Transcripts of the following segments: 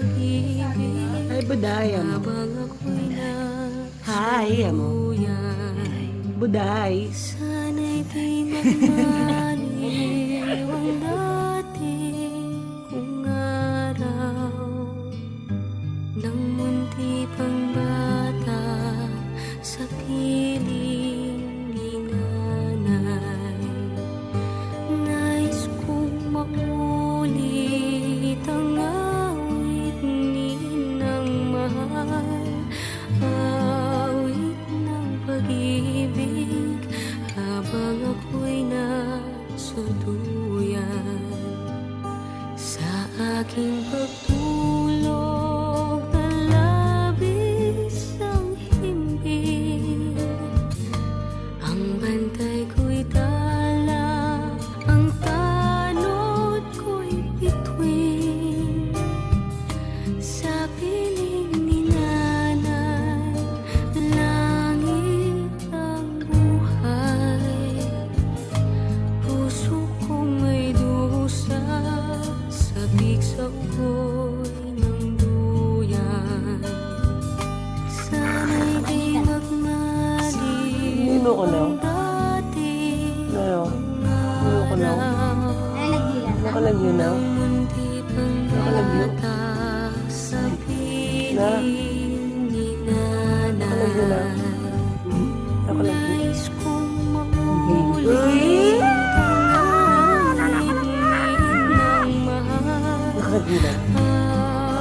Ay, budaya mo. Hi, amo. Buday. Sana'y di magmaliw ang dati kong araw nang munti pang bata sa piling ni nanay. Nais kong maulit ang awit ni ng mahal, awit ng pag-ibig habang ako'y nasa duyan. Sa aking pagtulog na labis ang himbing, ang bantay ko'y tala, ang tanod ko'y bituin. Sa piling ni nanay, langit ang buhay. Puso kong may dusa, sabik sa ukoy ng duyan. Sana'y di magmaliw Nino ko na. ang dati Ano? kong Nino ko na. Nakalagyo na. munti pang Nakalagyo. bata sa Na. piling ni Nakalagyo na. nanay. Nakalagyo. Nais kong maulit ang awit ng mahal, Nakalagyo na.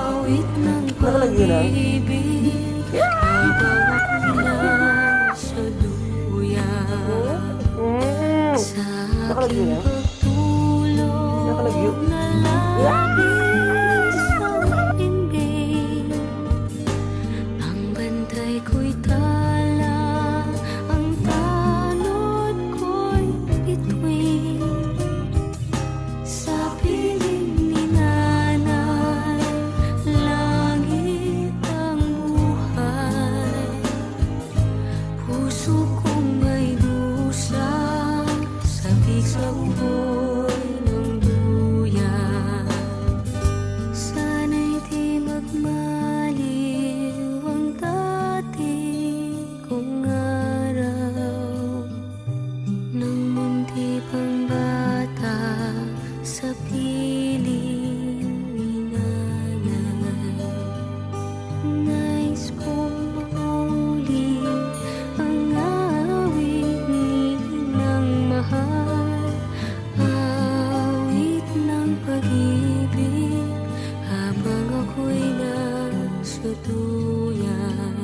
awit ng Nakalagyo na. pag-ibig habang ako'y nasa duyan. Sa Nakalagyo na. aking pagtulog Nakalagyo. na labis ang himbing, ang bantay ko'y tala, ang tanod ko'y bituin. Sa piling ni nanay, langit ang buhay. Puso kong may dusa, sabik sa ukoy ng duyan. Sana'y di magmaliw ang dati kong araw nang munti pang bata sa piling ni nanay. Nais kong maulit ang awit ni ng mahal, awit ng pag-ibig habang ako'y nasa duyan.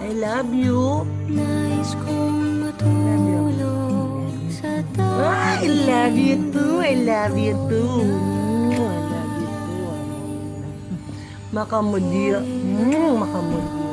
I love you. Nais kong matulog sa Ah, I love you too. I love you too. I love you too. Makamudi. Makamudi.